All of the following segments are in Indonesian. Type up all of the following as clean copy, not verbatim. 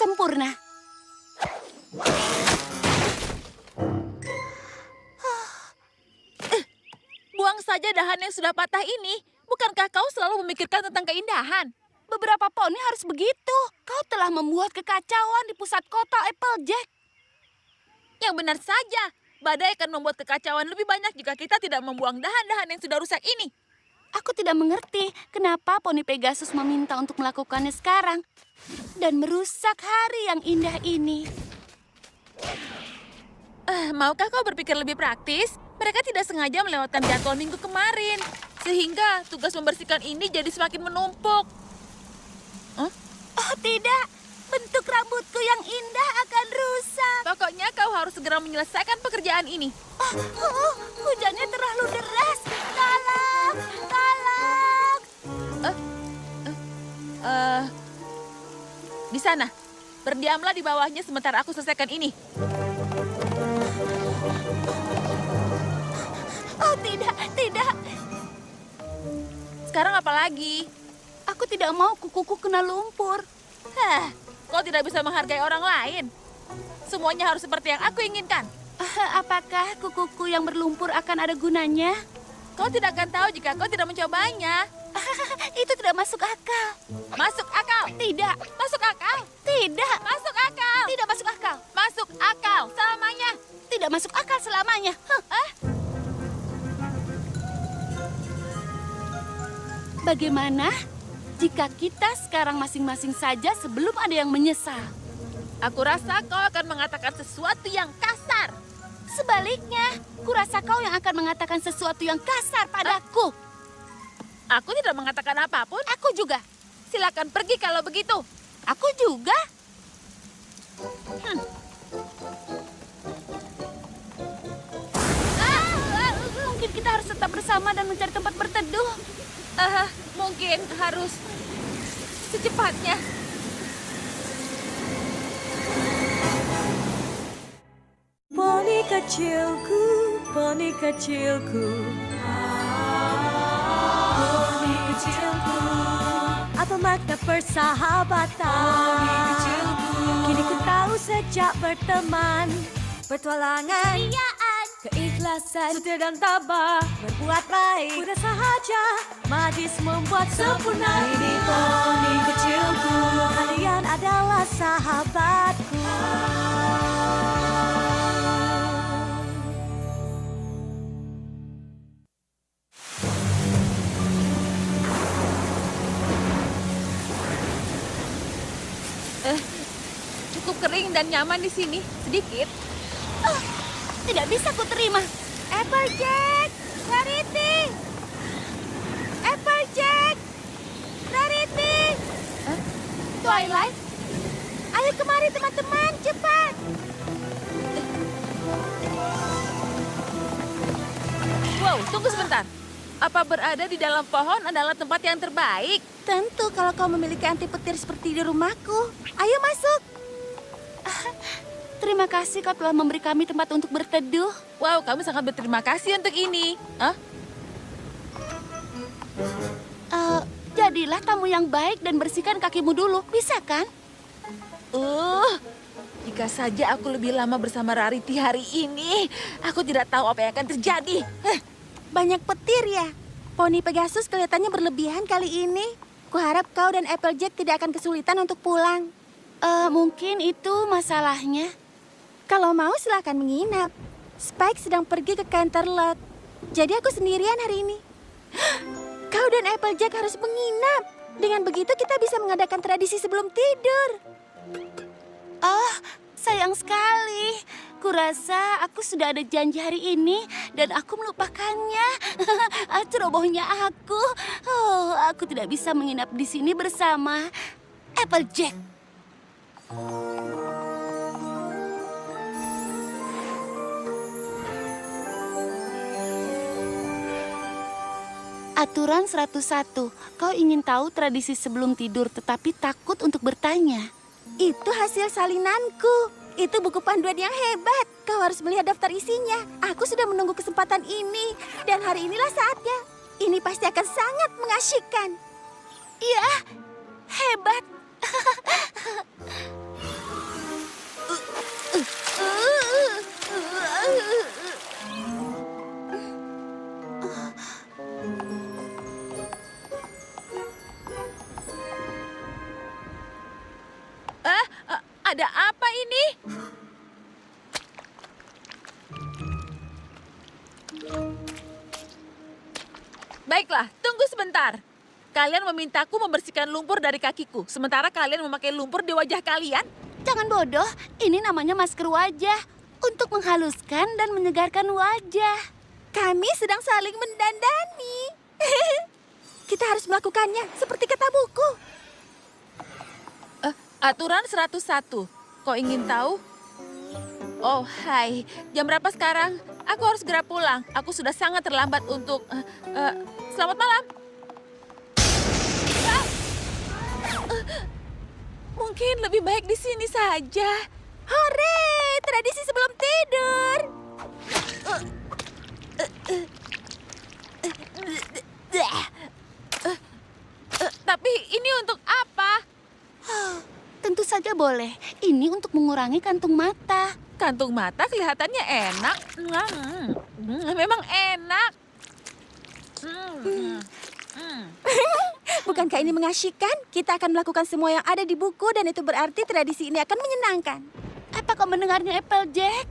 sempurna. Buang saja dahan yang sudah patah ini. Bukankah kau selalu memikirkan tentang keindahan? Beberapa poni harus begitu. Kau telah membuat kekacauan di pusat kota Applejack. Yang benar saja. Badai akan membuat kekacauan lebih banyak jika kita tidak membuang dahan-dahan yang sudah rusak ini. Aku tidak mengerti kenapa poni Pegasus meminta untuk melakukannya sekarang. Dan merusak hari yang indah ini. Maukah kau berpikir lebih praktis? Mereka tidak sengaja melewatkan jadwal minggu kemarin. Sehingga tugas membersihkan ini jadi semakin menumpuk. Oh tidak, bentuk rambutku yang indah akan rusak. Pokoknya kau harus segera menyelesaikan pekerjaan ini. Hujannya terlalu deras. Tolong, tolong. Di sana. Berdiamlah di bawahnya sementara aku selesaikan ini. Oh tidak, tidak. Sekarang apa lagi? Aku tidak mau kukuku kena lumpur. Kau tidak bisa menghargai orang lain. Semuanya harus seperti yang aku inginkan. Apakah kukuku yang berlumpur akan ada gunanya? Kau tidak akan tahu jika kau tidak mencobanya. Itu tidak masuk akal. Masuk akal. Tidak. Masuk akal. Tidak. Masuk akal. Tidak masuk akal. Masuk akal selamanya. Tidak masuk akal selamanya. Bagaimana jika kita sekarang masing-masing saja sebelum ada yang menyesal? Aku rasa kau akan mengatakan sesuatu yang kasar. Sebaliknya, kurasa kau yang akan mengatakan sesuatu yang kasar padaku. Aku tidak mengatakan apapun. Aku juga. Silakan pergi kalau begitu. Aku juga. Mungkin kita harus tetap bersama dan mencari tempat berteduh. Mungkin harus secepatnya. Poni kecilku, poni kecilku. Poni kecilku. Apa makna persahabatan? Poni kecilku. Kini ku tahu sejak berteman. Petualangan, keikhlasan, setia dan tabah, berbuat baik, mudah sahaja, magis membuat sempurna. Ini poni kecilku, kalian adalah sahabatku. Cukup kering dan nyaman di sini. Sedikit. Tidak bisa ku terima. Applejack, Rarity. Applejack, Rarity. Twilight, ayo kemari teman-teman, cepat. Wow, tunggu sebentar. Apa berada di dalam pohon adalah tempat yang terbaik? Tentu kalau kau memiliki anti petir seperti di rumahku. Ayo masuk. Terima kasih kau telah memberi kami tempat untuk berteduh. Wow, kami sangat berterima kasih untuk ini. Jadilah tamu yang baik dan bersihkan kakimu dulu. Bisa kan? Jika saja aku lebih lama bersama Rarity hari ini, aku tidak tahu apa yang akan terjadi. Banyak petir ya? Poni Pegasus kelihatannya berlebihan kali ini. Kuharap kau dan Applejack tidak akan kesulitan untuk pulang. Mungkin itu masalahnya. Kalau mau silakan menginap. Spike sedang pergi ke Canterlot. Jadi aku sendirian hari ini. Kau dan Applejack harus menginap. Dengan begitu kita bisa mengadakan tradisi sebelum tidur. Oh, sayang sekali. Kurasa aku sudah ada janji hari ini dan aku melupakannya. Cerobohnya aku. Aku tidak bisa menginap di sini bersama Applejack. Aturan 101. Kau ingin tahu tradisi sebelum tidur tetapi takut untuk bertanya. Itu hasil salinanku. Itu buku panduan yang hebat. Kau harus melihat daftar isinya. Aku sudah menunggu kesempatan ini. Dan hari inilah saatnya. Ini pasti akan sangat mengasyikkan. Iya, hebat. Kalian memintaku membersihkan lumpur dari kakiku, sementara kalian memakai lumpur di wajah kalian. Jangan bodoh, ini namanya masker wajah. Untuk menghaluskan dan menyegarkan wajah. Kami sedang saling mendandani. Kita harus melakukannya, seperti kata buku. Aturan 101. Kau ingin tahu? Oh, hai. Jam berapa sekarang? Aku harus segera pulang. Aku sudah sangat terlambat untuk... selamat malam. Mungkin lebih baik di sini saja. Hore, tradisi sebelum tidur. Tapi ini untuk apa? Tentu saja boleh. Ini untuk mengurangi kantung mata. Kantung mata kelihatannya enak. Memang enak. Bukankah ini mengasyikkan? Kita akan melakukan semua yang ada di buku dan itu berarti tradisi ini akan menyenangkan. Apa kau mendengarnya, Applejack?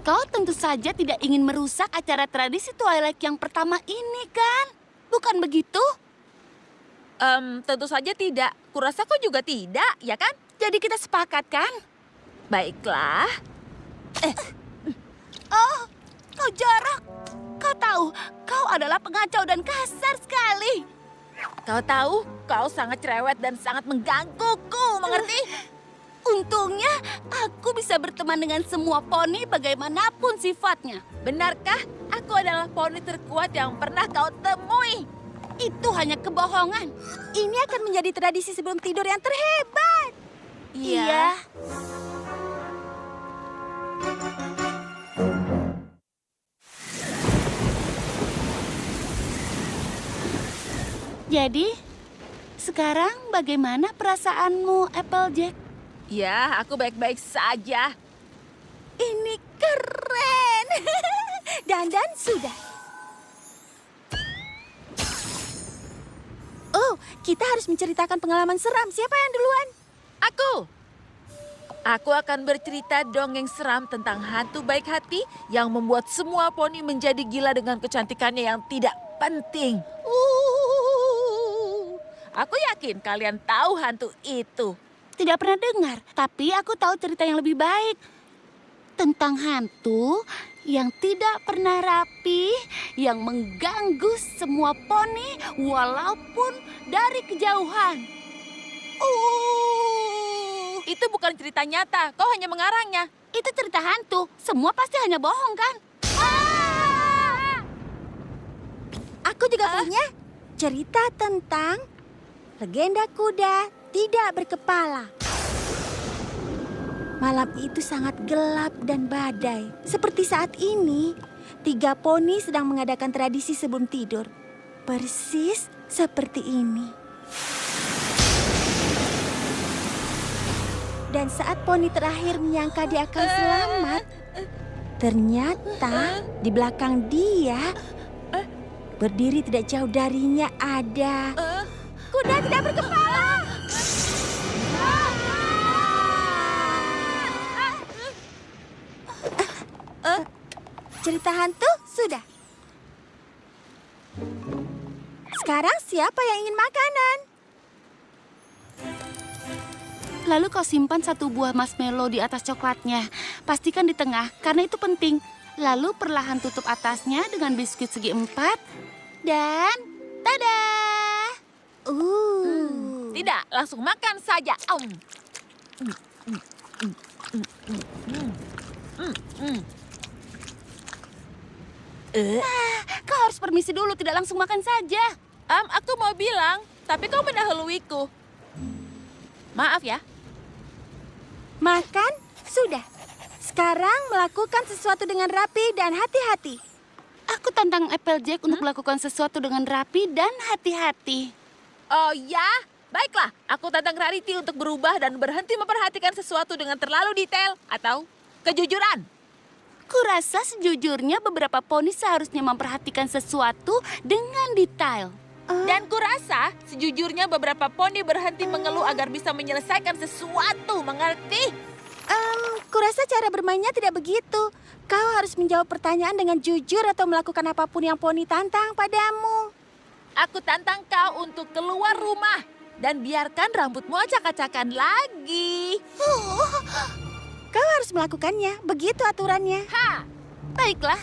Kau tentu saja tidak ingin merusak acara tradisi Twilight yang pertama ini, kan? Bukan begitu? Tentu saja tidak. Kurasa kau juga tidak, ya kan? Jadi kita sepakat, kan? Baiklah. Oh, kau jorok. Kau tahu, kau adalah pengacau dan kasar sekali. Kau tahu, kau sangat cerewet dan sangat menggangguku, mengerti? Untungnya, aku bisa berteman dengan semua poni bagaimanapun sifatnya. Benarkah aku adalah poni terkuat yang pernah kau temui? Itu hanya kebohongan. Ini akan menjadi tradisi sebelum tidur yang terhebat. Iya. Jadi, sekarang bagaimana perasaanmu, Applejack? Ya, aku baik-baik saja. Ini keren. Dandan sudah. Oh, kita harus menceritakan pengalaman seram. Siapa yang duluan? Aku. Aku akan bercerita dongeng seram tentang hantu baik hati yang membuat semua poni menjadi gila dengan kecantikannya yang tidak penting. Aku yakin kalian tahu hantu itu. Tidak pernah dengar, tapi aku tahu cerita yang lebih baik. Tentang hantu yang tidak pernah rapi, yang mengganggu semua poni walaupun dari kejauhan. Itu bukan cerita nyata, kau hanya mengarangnya. Itu cerita hantu, semua pasti hanya bohong, kan? Aku juga punya cerita tentang legenda kuda tidak berkepala. Malam itu sangat gelap dan badai. Seperti saat ini, 3 poni sedang mengadakan tradisi sebelum tidur. Persis seperti ini. Dan saat poni terakhir menyangka dia akan selamat, ternyata di belakang dia, berdiri tidak jauh darinya ada kuda tidak berkepala. Cerita hantu sudah. Sekarang siapa yang ingin makanan? Lalu kau simpan 1 buah marshmallow di atas coklatnya. Pastikan di tengah, karena itu penting. Lalu perlahan tutup atasnya dengan biskuit segi 4. Dan, tada! Tidak, langsung makan saja. Kau harus permisi dulu, tidak langsung makan saja. Aku mau bilang, tapi kau mendahuluiku. Maaf ya. Makan sudah. Sekarang melakukan sesuatu dengan rapi dan hati-hati. Aku tantang Applejack untuk melakukan sesuatu dengan rapi dan hati-hati. Oh ya, baiklah. Aku tantang Rarity untuk berubah dan berhenti memperhatikan sesuatu dengan terlalu detail atau kejujuran. Kurasa sejujurnya beberapa poni seharusnya memperhatikan sesuatu dengan detail. Dan kurasa sejujurnya beberapa poni berhenti mengeluh agar bisa menyelesaikan sesuatu, mengerti? Kurasa cara bermainnya tidak begitu. Kau harus menjawab pertanyaan dengan jujur atau melakukan apapun yang poni tantang padamu. Aku tantang kau untuk keluar rumah dan biarkan rambutmu acak-acakan lagi. Kau harus melakukannya, begitu aturannya. Ha, baiklah.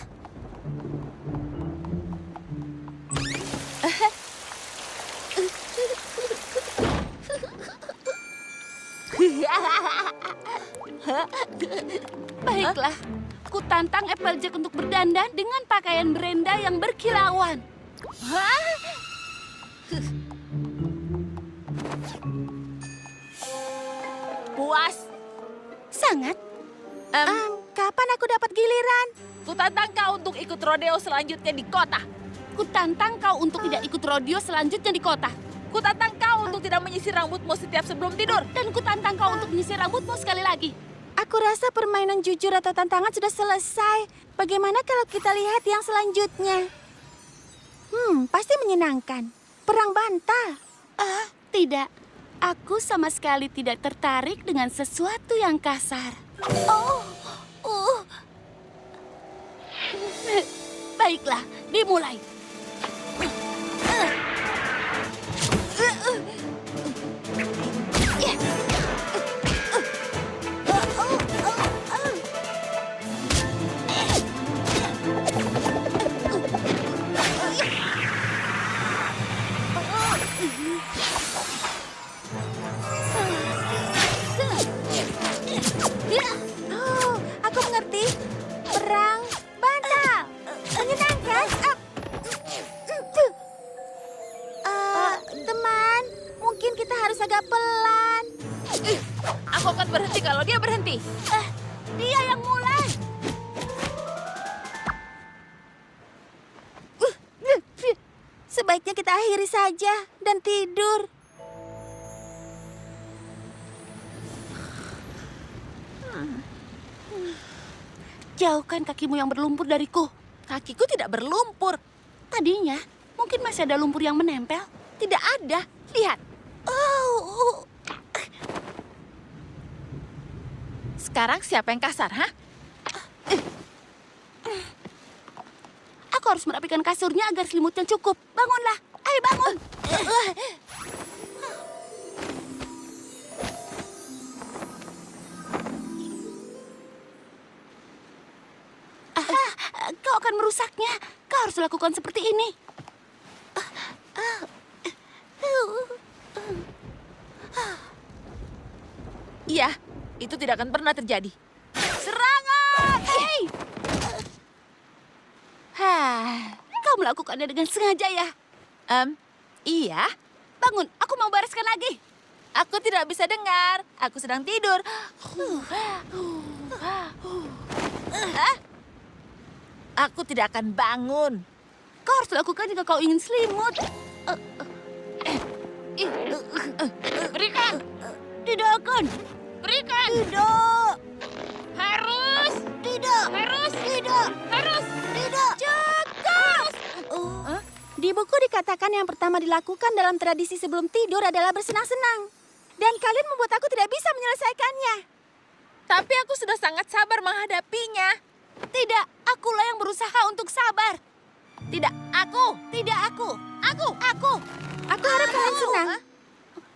Baiklah, ku tantang Applejack untuk berdandan dengan pakaian Brenda yang berkilauan. Puas. Sangat. Kapan aku dapat giliran? Ku tantang kau untuk ikut rodeo selanjutnya di kota. Ku tantang kau untuk tidak ikut rodeo selanjutnya di kota. Ku tantang kau untuk tidak menyisir rambutmu setiap sebelum tidur. Dan ku tantang kau untuk menyisir rambutmu sekali lagi. Aku rasa permainan jujur atau tantangan sudah selesai. Bagaimana kalau kita lihat yang selanjutnya? Pasti menyenangkan. Perang bantal. Tidak. Aku sama sekali tidak tertarik dengan sesuatu yang kasar. Baiklah, dimulai. Aku mengerti. Perang bantal. Menyenangkan. Teman, mungkin kita harus agak pelan. Aku akan berhenti kalau dia berhenti. Dia yang mulai. Sebaiknya kita akhiri saja dan tidur. Jauhkan kakimu yang berlumpur dariku. Kakiku tidak berlumpur. Tadinya, mungkin masih ada lumpur yang menempel. Tidak ada. Lihat. Sekarang siapa yang kasar, ha? Aku harus merapikan kasurnya agar selimutnya cukup. Bangunlah. Ayo bangun. Kau akan merusaknya. Kau harus lakukan seperti ini. Iya, itu tidak akan pernah terjadi. Serangan! Hei! Kau melakukannya dengan sengaja ya? Iya. Bangun, aku mau bereskan lagi. Aku tidak bisa dengar. Aku sedang tidur. Aku tidak akan bangun. Kau harus lakukan jika kau ingin selimut. Berikan. Tidak akan. Berikan. Tidak. Harus. Tidak. Harus. Tidak. Harus. Tidak. Cukup. Di buku dikatakan yang pertama dilakukan dalam tradisi sebelum tidur adalah bersenang-senang. Dan kalian membuat aku tidak bisa menyelesaikannya. Tapi aku sudah sangat sabar menghadapinya. Tidak, akulah yang berusaha untuk sabar. Tidak, aku. Tidak aku. Aku. Aku harap kalian senang.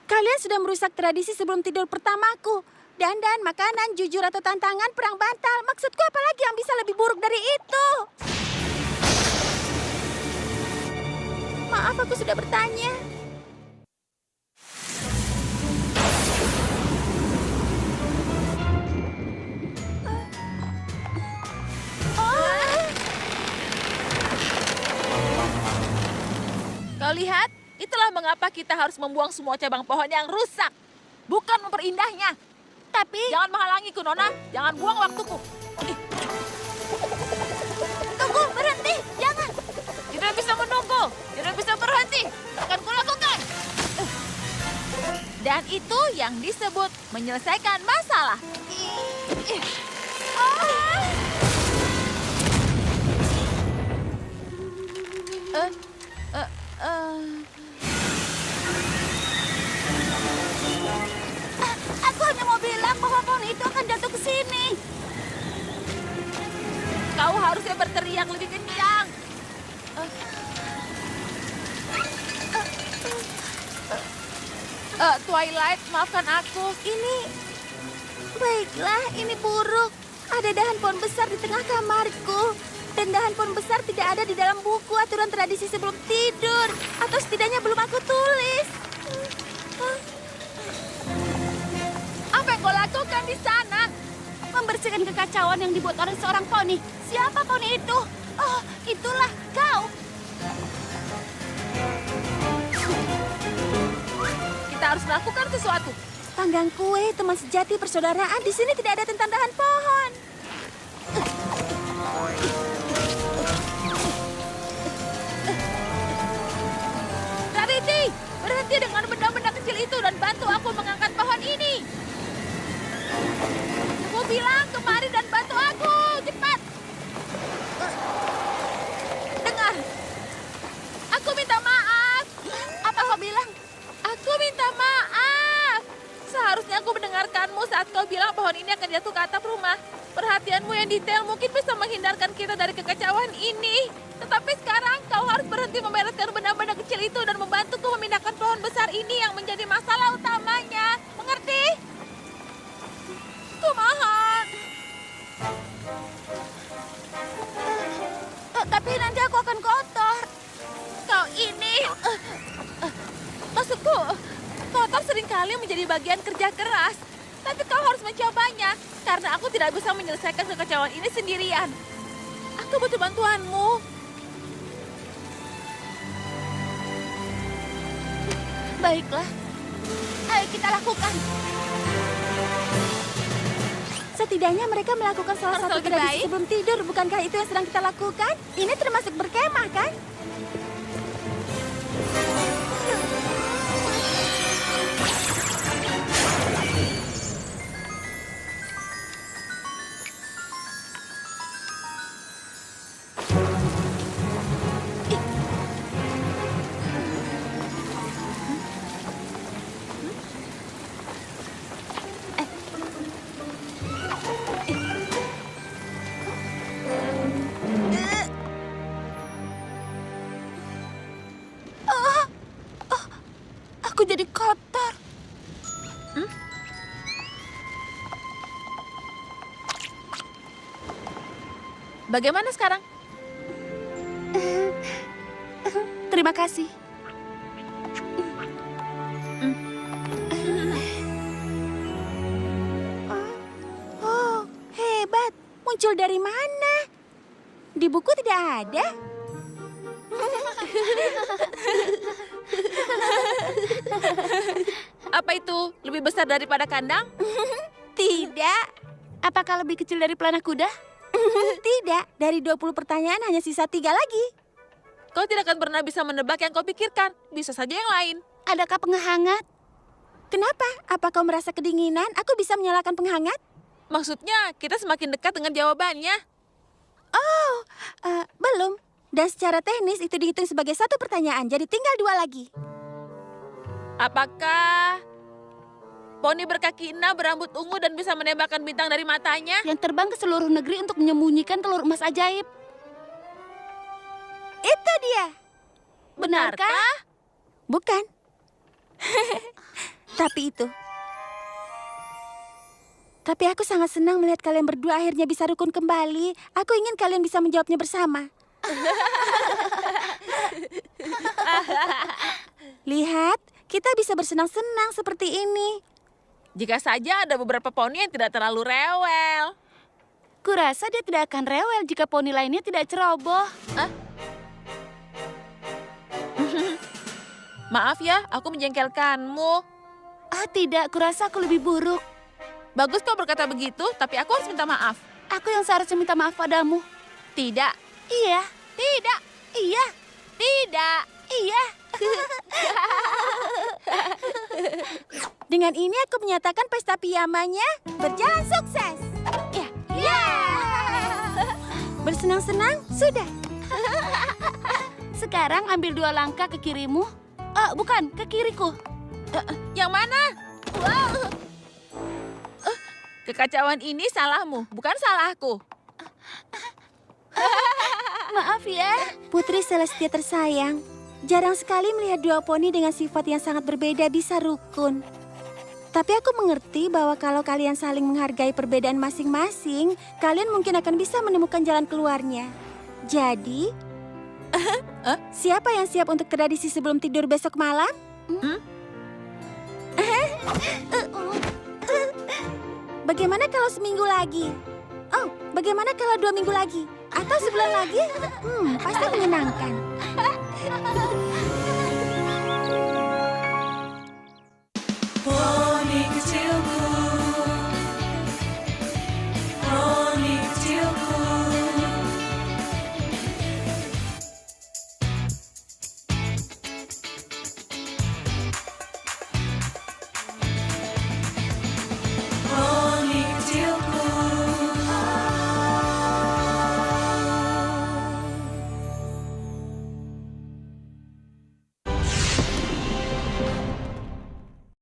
Kalian sudah merusak tradisi sebelum tidur pertamaku. Dandan, makanan, jujur atau tantangan, perang bantal. Maksudku apa lagi yang bisa lebih buruk dari itu? Maaf, aku sudah bertanya. Kau lihat, itulah mengapa kita harus membuang semua cabang pohon yang rusak. Bukan memperindahnya. Tapi... Jangan menghalangiku, Nona. Jangan buang waktuku. Tunggu, berhenti, jangan. Tidak bisa menunggu. Tidak bisa berhenti. Akan kulakukan. Dan itu yang disebut menyelesaikan masalah. Aku hanya mau bilang bahwa pohon itu akan jatuh ke sini. Kau harusnya berteriak lebih kencang. Twilight, maafkan aku. Baiklah, ini buruk. Ada dahan pohon besar di tengah kamarku. Dan dahan pohon besar tidak ada di dalam buku aturan tradisi sebelum tidur. Atau setidaknya belum aku tulis. Apa yang kau lakukan di sana? Membersihkan kekacauan yang dibuat oleh seorang poni. Siapa poni itu? Oh, itulah kau. Kita harus melakukan sesuatu. Panggang kue, teman sejati, persaudaraan. Di sini tidak ada tentang dahan pohon. Rarity, berhenti dengan benda-benda kecil itu dan bantu aku mengangkat pohon ini. Aku bilang kemari dan bantu aku, cepat. Dengar, aku minta maaf. Apa kau bilang? Aku minta maaf. Seharusnya aku mendengarkanmu saat kau bilang pohon ini akan jatuh ke atap rumah. Perhatianmu yang detail mungkin bisa menghindarkan kita dari kekacauan ini. Tetapi sekarang kau harus berhenti membereskan benda-benda kecil itu dan membantuku memindahkan pohon besar ini yang menjadi masalah utamanya. Mengerti? Kumohon. Tapi nanti aku akan kotor. Kau ini... Maksudku, kotor seringkali menjadi bagian kerja keras. Tapi kau harus mencobanya, karena aku tidak bisa menyelesaikan kekacauan ini sendirian. Aku butuh bantuanmu. Baiklah. Ayo kita lakukan. Setidaknya mereka melakukan salah Harus satu lebih tradisi baik. sebelum tidur. Bukankah itu yang sedang kita lakukan? Ini termasuk berkemah, kan? Aku jadi kotor. Bagaimana sekarang? Terima kasih. Oh, hebat. Muncul dari mana? Di buku tidak ada. Apa itu? Lebih besar daripada kandang? Tidak. Apakah lebih kecil dari pelana kuda? Tidak. Dari 20 pertanyaan hanya sisa 3 lagi. Kau tidak akan pernah bisa menebak yang kau pikirkan. Bisa saja yang lain. Adakah penghangat? Kenapa? Apa kau merasa kedinginan? Aku bisa menyalakan penghangat? Maksudnya, kita semakin dekat dengan jawabannya. Oh, belum. Dan secara teknis itu dihitung sebagai 1 pertanyaan. Jadi tinggal 2 lagi. Apakah poni berkaki 6 berambut ungu dan bisa menembakkan bintang dari matanya? Yang terbang ke seluruh negeri untuk menyembunyikan telur emas ajaib. Itu dia. Benarkah? Bukan. Tapi aku sangat senang melihat kalian berdua akhirnya bisa rukun kembali. Aku ingin kalian bisa menjawabnya bersama. Lihat, kita bisa bersenang-senang seperti ini. Jika saja ada beberapa poni yang tidak terlalu rewel. Kurasa dia tidak akan rewel jika poni lainnya tidak ceroboh. Maaf ya, aku menjengkelkanmu. Tidak, kurasa aku lebih buruk. Bagus kau berkata begitu, tapi aku harus minta maaf. Aku yang seharusnya minta maaf padamu. Tidak, Iya, tidak, iya, tidak. iya. Dengan ini aku menyatakan pesta piyamanya berjalan sukses. Ya, ya. Bersenang-senang sudah. Sekarang ambil 2 langkah ke kirimu. Bukan, ke kiriku. Yang mana? Wow. Kekacauan ini salahmu, bukan salahku. Maaf ya. Putri Celestia tersayang. Jarang sekali melihat dua poni dengan sifat yang sangat berbeda bisa rukun. Tapi aku mengerti bahwa kalau kalian saling menghargai perbedaan masing-masing, kalian mungkin akan bisa menemukan jalan keluarnya. Jadi, siapa yang siap untuk tradisi sebelum tidur besok malam? Bagaimana kalau seminggu lagi? Oh, bagaimana kalau 2 minggu lagi? Atau sebulan lagi? Pasti menyenangkan.